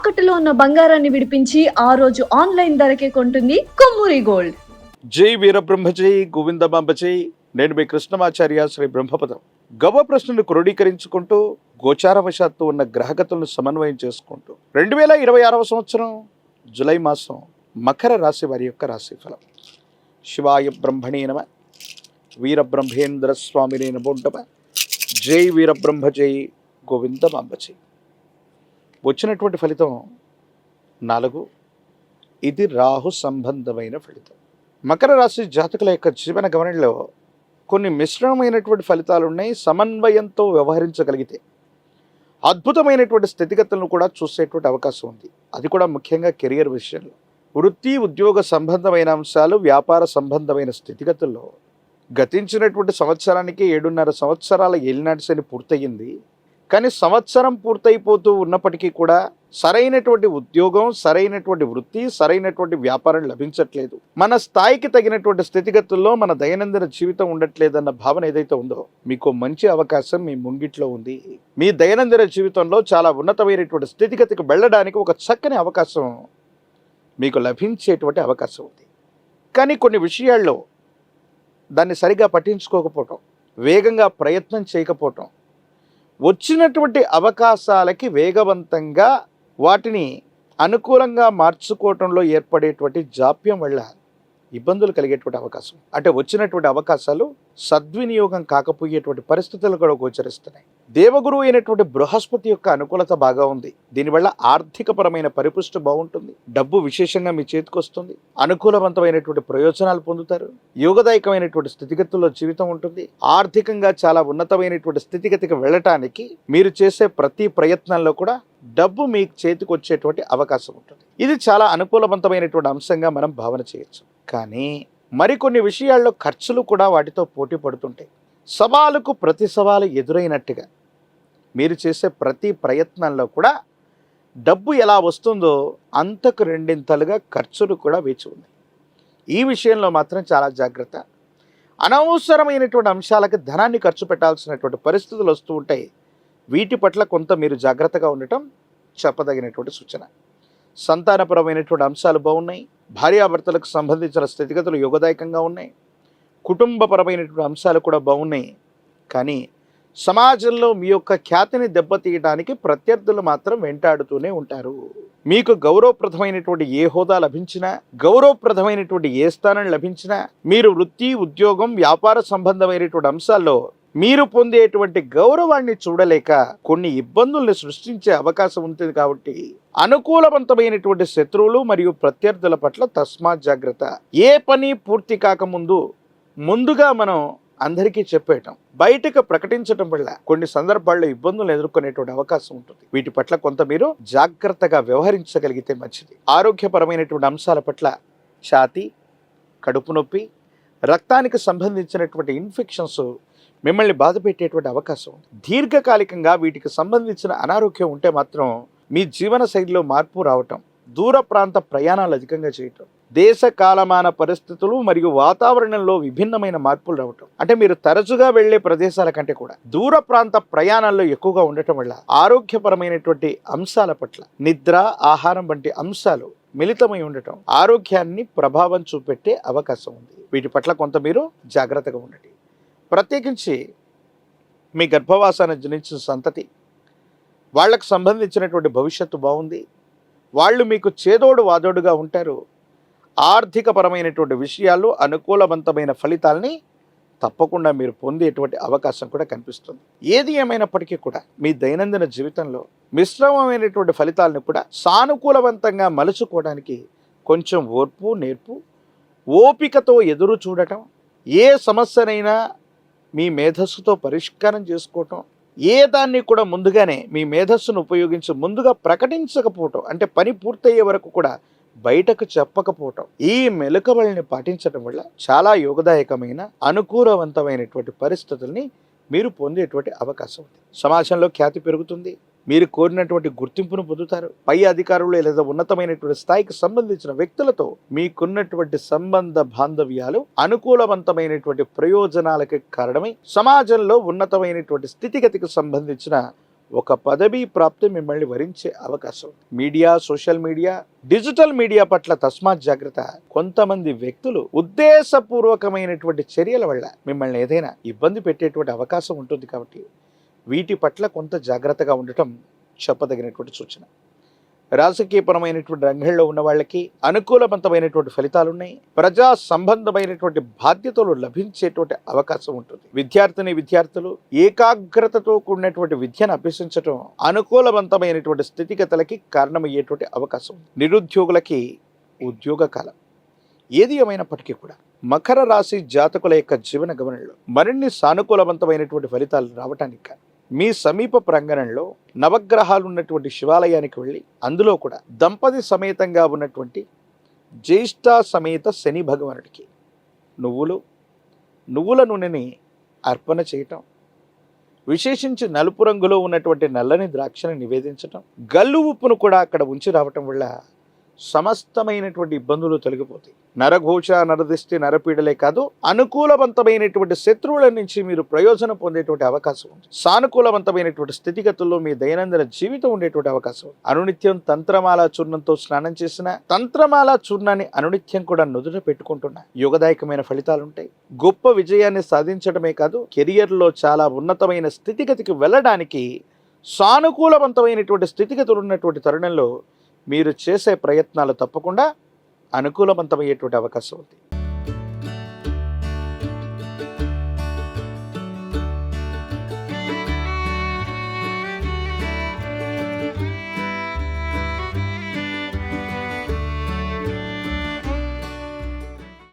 తాకట్టులో ఉన్న బంగారాన్ని విడిపించి ఆ రోజు ఆన్లైన్ ధరకే కొంటుంది కొమ్మూరి గోల్డ్. జై వీరబ్రహ్మ జై గోవిందమాంబ జై. నేను మీ కృష్ణమాచార్య శ్రీ బ్రహ్మపదం. గవ ప్రశ్నను క్రోడీకరించుకుంటూ గోచారవశాత్తు ఉన్న గ్రహగతులను సమన్వయం చేసుకుంటూ 2026 సంవత్సరం జులై మాసం మకర రాశి వారి యొక్క రాశిఫలం. శివాయ బ్రహ్మణే నమ, వీరబ్రహ్మేంద్ర స్వామినే నమో నమ. జై వీరబ్రహ్మ జై గోవిందమాంబ జై. వచ్చినటువంటి ఫలితం 4. ఇది రాహు సంబంధమైన ఫలితం. మకర రాశి జాతకుల యొక్క జీవన గమనంలో కొన్ని మిశ్రమమైనటువంటి ఫలితాలు ఉన్నాయి. సమన్వయంతో వ్యవహరించగలిగితే అద్భుతమైనటువంటి స్థితిగతులను కూడా చూసేటువంటి అవకాశం ఉంది. అది కూడా ముఖ్యంగా కెరియర్ విషయంలో, వృత్తి ఉద్యోగ సంబంధమైన అంశాలు, వ్యాపార సంబంధమైన స్థితిగతుల్లో గతించినటువంటి సంవత్సరానికి 7.5 సంవత్సరాల ఏలినాటి శని పూర్తయింది. కానీ సంవత్సరం పూర్తయిపోతూ ఉన్నప్పటికీ కూడా సరైనటువంటి ఉద్యోగం, సరైనటువంటి వృత్తి, సరైనటువంటి వ్యాపారం లభించట్లేదు. మన స్థాయికి తగినటువంటి స్థితిగతుల్లో మన దైనందిన జీవితం ఉండట్లేదన్న భావన ఏదైతే ఉందో, మీకు మంచి అవకాశం మీ ముంగిట్లో ఉంది. మీ దైనందిన జీవితంలో చాలా ఉన్నతమైనటువంటి స్థితిగతికి వెళ్ళడానికి ఒక చక్కని అవకాశం మీకు లభించేటువంటి అవకాశం ఉంది. కానీ కొన్ని విషయాల్లో దాన్ని సరిగా పట్టించుకోకపోవటం, వేగంగా ప్రయత్నం చేయకపోవటం, వచ్చినటువంటి అవకాశాలకి వేగవంతంగా వాటిని అనుకూలంగా మార్చుకోవటంలో ఏర్పడేటువంటి జాప్యం వల్ల ఇబ్బందులు కలిగేటువంటి అవకాశం, అంటే వచ్చినటువంటి అవకాశాలు సద్వినియోగం కాకపోయేటువంటి పరిస్థితులు కూడా గోచరిస్తున్నాయి. దేవగురువు అయినటువంటి బృహస్పతి యొక్క అనుకూలత బాగా ఉంది. దీనివల్ల ఆర్థికపరమైన పరిపుష్టి బాగుంటుంది. డబ్బు విశేషంగా మీ చేతికి వస్తుంది. అనుకూలవంతమైనటువంటి ప్రయోజనాలు పొందుతారు. యోగదాయకమైనటువంటి స్థితిగతుల్లో జీవితం ఉంటుంది. ఆర్థికంగా చాలా ఉన్నతమైనటువంటి స్థితిగతికి వెళ్ళటానికి మీరు చేసే ప్రతి ప్రయత్నంలో కూడా డబ్బు మీ చేతికి వచ్చేటువంటి అవకాశం ఉంటుంది. ఇది చాలా అనుకూలవంతమైనటువంటి అంశంగా మనం భావన చేయొచ్చు. కానీ మరికొన్ని విషయాల్లో ఖర్చులు కూడా వాటితో పోటీ పడుతుంటాయి. సవాలుకు ప్రతి సవాలు ఎదురైనట్టుగా మీరు చేసే ప్రతి ప్రయత్నంలో కూడా డబ్బు ఎలా వస్తుందో అంతకు రెండింతలుగా ఖర్చులు కూడా వేచి ఉన్నాయి. ఈ విషయంలో మాత్రం చాలా జాగ్రత్త. అనవసరమైనటువంటి అంశాలకు ధనాన్ని ఖర్చు పెట్టాల్సినటువంటి పరిస్థితులు వస్తూ ఉంటాయి. వీటి పట్ల కొంత మీరు జాగ్రత్తగా ఉండటం చెప్పదగినటువంటి సూచన. సంతానపరమైనటువంటి అంశాలు బాగున్నాయి. భార్యాభర్తలకు సంబంధించిన స్థితిగతులు యోగదాయకంగా ఉన్నాయి. కుటుంబపరమైనటువంటి అంశాలు కూడా బాగున్నాయి. కానీ సమాజంలో మీ యొక్క ఖ్యాతిని దెబ్బతీయడానికి ప్రత్యర్థులు మాత్రం వెంటాడుతూనే ఉంటారు. మీకు గౌరవప్రదమైనటువంటి ఏ హోదా లభించినా, గౌరవప్రదమైనటువంటి ఏ స్థానం లభించినా, మీరు వృత్తి ఉద్యోగం వ్యాపార సంబంధమైనటువంటి అంశాల్లో మీరు పొందేటువంటి గౌరవాన్ని చూడలేక కొన్ని ఇబ్బందుల్ని సృష్టించే అవకాశం ఉంటుంది. కాబట్టి అనుకూలవంతమైనటువంటి శత్రువులు మరియు ప్రత్యర్థుల పట్ల తస్మాత్ జాగ్రత్త. ఏ పని పూర్తి కాకముందు ముందుగా మనం అందరికీ చెప్పేయటం, బయటకు ప్రకటించడం వల్ల కొన్ని సందర్భాల్లో ఇబ్బందులు ఎదుర్కొనేటువంటి అవకాశం ఉంటుంది. వీటి పట్ల కొంత మీరు జాగ్రత్తగా వ్యవహరించగలిగితే మంచిది. ఆరోగ్యపరమైనటువంటి అంశాల పట్ల ఛాతీ, కడుపు నొప్పి, రక్తానికి సంబంధించినటువంటి ఇన్ఫెక్షన్స్ మిమ్మల్ని బాధ పెట్టేటువంటి అవకాశం ఉంది. దీర్ఘకాలికంగా వీటికి సంబంధించిన అనారోగ్యం ఉంటే మాత్రం మీ జీవన శైలిలో మార్పు రావటం, దూర ప్రాంత ప్రయాణాలు అధికంగా చేయటం, దేశ కాలమాన పరిస్థితులు మరియు వాతావరణంలో విభిన్నమైన మార్పులు రావటం, అంటే మీరు తరచుగా వెళ్లే ప్రదేశాల కంటే కూడా దూర ప్రాంత ప్రయాణాల్లో ఎక్కువగా ఉండటం వల్ల ఆరోగ్యపరమైనటువంటి అంశాల పట్ల నిద్ర, ఆహారం వంటి అంశాలు మిళితమై ఉండటం ఆరోగ్యాన్ని ప్రభావం చూపెట్టే అవకాశం ఉంది. వీటి పట్ల కొంత మీరు జాగ్రత్తగా ఉండండి. ప్రత్యేకించి మీ గర్భవాసాన్ని జనించిన సంతతి, వాళ్లకు సంబంధించినటువంటి భవిష్యత్తు బాగుంది. వాళ్ళు మీకు చేదోడు వాదోడుగా ఉంటారు. ఆర్థికపరమైనటువంటి విషయాల్లో అనుకూలవంతమైన ఫలితాలని తప్పకుండా మీరు పొందేటువంటి అవకాశం కూడా కనిపిస్తుంది. ఏది ఏమైనప్పటికీ కూడా మీ దైనందిన జీవితంలో మిశ్రమమైనటువంటి ఫలితాలను కూడా సానుకూలవంతంగా మలుచుకోవడానికి కొంచెం ఓర్పు, నేర్పు, ఓపికతో ఎదురు చూడటం, ఏ సమస్యనైనా మీ మేధస్సుతో పరిష్కారం చేసుకోవటం, ఏ దాన్ని కూడా ముందుగానే మీ మేధస్సును ఉపయోగించి ముందుగా ప్రకటించకపోవటం, అంటే పని పూర్తయ్యే వరకు కూడా బయటకు చెప్పకపోవటం, ఈ మెలకువల్ని పాటించడం వల్ల చాలా యోగదాయకమైన అనుకూలవంతమైనటువంటి పరిస్థితుల్ని మీరు పొందేటువంటి అవకాశం ఉంది. సమాజంలో ఖ్యాతి పెరుగుతుంది. మీరు కోరినటువంటి గుర్తింపును పొందుతారు. పై అధికారులు లేదా ఉన్నతమైనటువంటి స్థాయికి సంబంధించిన వ్యక్తులతో మీకున్నటువంటి సంబంధ బాంధవ్యాలు అనుకూలవంతమైనటువంటి ప్రయోజనాలకి కారణమై సమాజంలో ఉన్నతమైనటువంటి స్థితిగతికి సంబంధించిన ఒక పదవీ ప్రాప్తి మిమ్మల్ని వరించే అవకాశం ఉంది. Media, social media, digital media పట్ల తస్మాత్ జాగ్రత్త. కొంతమంది వ్యక్తులు ఉద్దేశపూర్వకమైనటువంటి చర్యల వల్ల మిమ్మల్ని ఏదైనా ఇబ్బంది పెట్టేటువంటి అవకాశం ఉంటుంది. కాబట్టి వీటి పట్ల కొంత జాగ్రత్తగా ఉండటం చెప్పదగినటువంటి సూచన. రాజకీయపరమైనటువంటి రంగంలో ఉన్న వాళ్ళకి అనుకూలవంతమైనటువంటి ఫలితాలు ఉన్నాయి. ప్రజా సంబంధమైనటువంటి బాధ్యతలు లభించేటువంటి అవకాశం ఉంటుంది. విద్యార్థులు ఏకాగ్రతతో కూడినటువంటి విద్యను అభ్యసించడం అనుకూలవంతమైనటువంటి స్థితిగతులకి కారణమయ్యేటువంటి అవకాశం ఉంది. నిరుద్యోగులకి ఉద్యోగ కాలం. ఏది ఏమైనప్పటికీ కూడా మకర రాశి జాతకుల యొక్క జీవన గమనంలో మరిన్ని సానుకూలవంతమైనటువంటి ఫలితాలు రావటానికి మీ సమీప ప్రాంగణంలో నవగ్రహాలు ఉన్నటువంటి శివాలయానికి వెళ్ళి అందులో కూడా దంపతి సమేతంగా ఉన్నటువంటి జ్యేష్ఠ సమేత శని భగవానుడికి నువ్వుల నూనెని అర్పణ చేయటం, విశేషించి నలుపు రంగులో ఉన్నటువంటి నల్లని ద్రాక్షని నివేదించటం, గల్లు ఉప్పును కూడా అక్కడ ఉంచి రావటం వల్ల సమస్తమైనటువంటి ఇబ్బందులు తొలగిపోతాయి. నరఘోష, నరదిష్టి, నరపీడలే కాదు, అనుకూలవంతమైనటువంటి శత్రువుల నుంచి మీరు ప్రయోజనం పొందేటువంటి అవకాశం ఉంది. సానుకూలవంతమైనటువంటి స్థితిగతుల్లో మీ దైనందిన జీవితం ఉండేటువంటి అవకాశం ఉంది. అనునిత్యం తంత్రమాల చూర్ణంతో స్నానం చేసిన తంత్రమాల చూర్ణాన్ని అనునిత్యం కూడా నుదుట పెట్టుకుంటున్నా యోగదాయకమైన ఫలితాలు ఉంటాయి. గొప్ప విజయాన్ని సాధించడమే కాదు, కెరియర్లో చాలా ఉన్నతమైన స్థితిగతికి వెళ్ళడానికి సానుకూలవంతమైనటువంటి స్థితిగతులు ఉన్నటువంటి తరుణంలో మీరు చేసే ప్రయత్నాలు తప్పకుండా అనుకూలవంతమయ్యేటువంటి అవకాశం ఉంది.